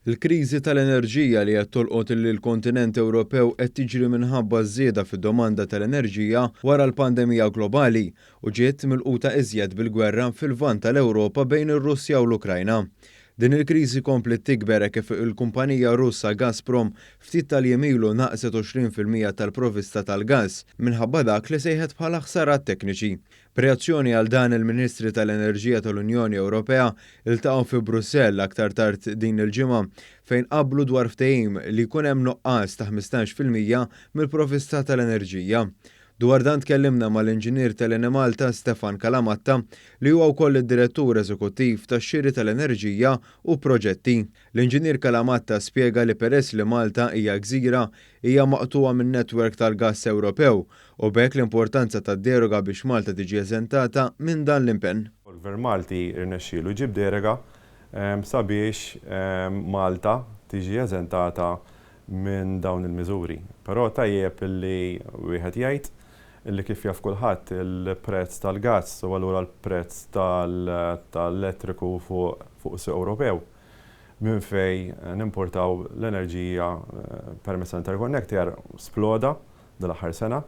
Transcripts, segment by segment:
Il-kriżi tal-enerġija li qed tolqot lill-kontinent Ewropew qed tiġri minħabba żieda fid-domanda tal-enerġija wara l-pandemija globali u ġiet milquta iżjed bil-gwerra fil-lvant tal-Ewropa bejn ir-Russja u l-Ukrajna. Din il-kriżi komplet tikber kif il-kumpanija Russa Gazprom ftit tal-jiem ilu naqset 20% tal-provista tal-gass minħabba dak li sejħet bħala ħsarat tekniċi. B'reazzjoni għal dan il-Ministri tal-Enerġija tal-Unjoni Ewropea iltaqgħu fi Brussell aktar tard din il-ġimgħa fejn qablu dwar ftehim li jkun hemm nuqqas ta' 15% mill-provista tal-enerġija. Dwar dan tkellimna mal-Inġinier tal-Enemalta Stefan Kalamatta li huwa wkoll id-Direttur Eżekuttiv tax-Xiri tal-Enerġija u Proġetti. L-Inġinier Kalamatta spjega li peress li Malta hija gżira hija maqtuwa min-netwerk tal-gass Ewropew u b'hekk l-importanza tad-deroga biex Malta tiġi eżentata minn dan l-impenn. Il-Gvern Malti irnexxielu jġib deroga sabiex Malta tiġi eżentata minn dawn il-miżuri. Però tajjeb illi wieħed jgħid illi kif jaf kulħadd il-prezz tal-gass u allura l-prezz tal-elettriku fuq suq Ewropew minn fejn nimportaw l-enerġija permezz interconnector sploda dal-aħħar sena.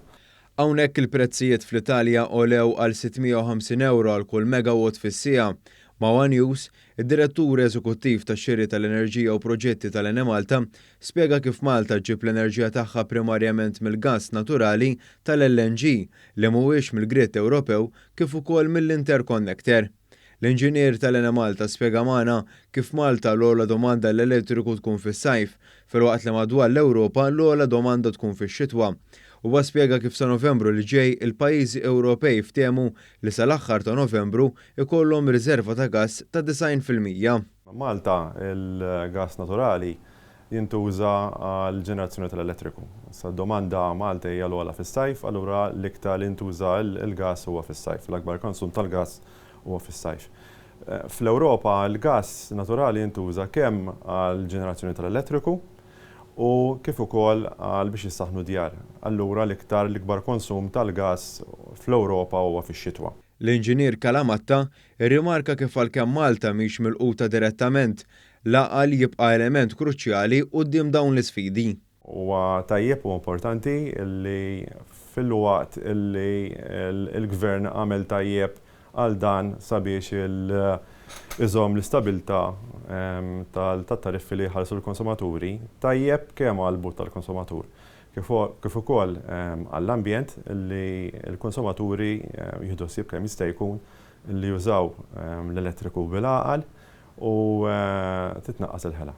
Hawnhekk il-prezzijiet fl-Italja għolew għal €650 għal kull megawatt fis-siegħa. Ma' One News, id-Direttur Eżekuttiv tax-Xiri tal-Enerġija u Proġetti tal-Enemalta spjega kif Malta ġġib l-enerġija tagħha primarjament mill-gass naturali tal-LNG li mhuwiex mill-Gridd Ewropew kif ukoll mill-interconnector. L-Inġinier tal-Enemalta spjega magħna kif Malta l-ogħla domanda l-elettriku tkun fis-sajf, filwaqt li madwar l-Ewropa l-ogħla domanda tkun fix-xitwa. Huwa spjega kif sa Novembru li ġej il-pajjiżi Ewropej ftehmu li sal-aħħar ta' Novembru ikollhom riserva ta' gass ta' 90%. Malta il-gass naturali jintuża għal ġenerazzjoni tal-elettriku. Sa domanda Malta hija l-ogħla fis-sajf, allura l-iktar li jintuża il-gass huwa fis-sajf, l-akbar konsum tal-gass huwa fis-sajf. Fl-Ewropa l-gass naturali jintuża kemm għal ġenerazzjoni tal-elettriku u kif ukoll għal biex jissaħnu djar. Allura l-ikbar konsum tal-gass fl-Ewropa huwa fix-xitwa. L-Inġinier Kalamatta irrimarka kif għalkemm Malta mhix milquta direttament laqal jibqa' element kruċjali quddiem dawn l-isfidi. Huwa tajjeb u importanti li fil-waqt li l-Gvern għamel tajjeb għal dan sabiex iżomm l-istabilta tat-tariffi li jħallsu l-konsumaturi tajjeb kemm għall-but tal-konsumatur. Kif ukoll għall-ambjent li l-konsumaturi jieħdu ħsieb kemm jista' jkun li jużaw l-elettriku bil-għaqal u titnaqqas il-ħela.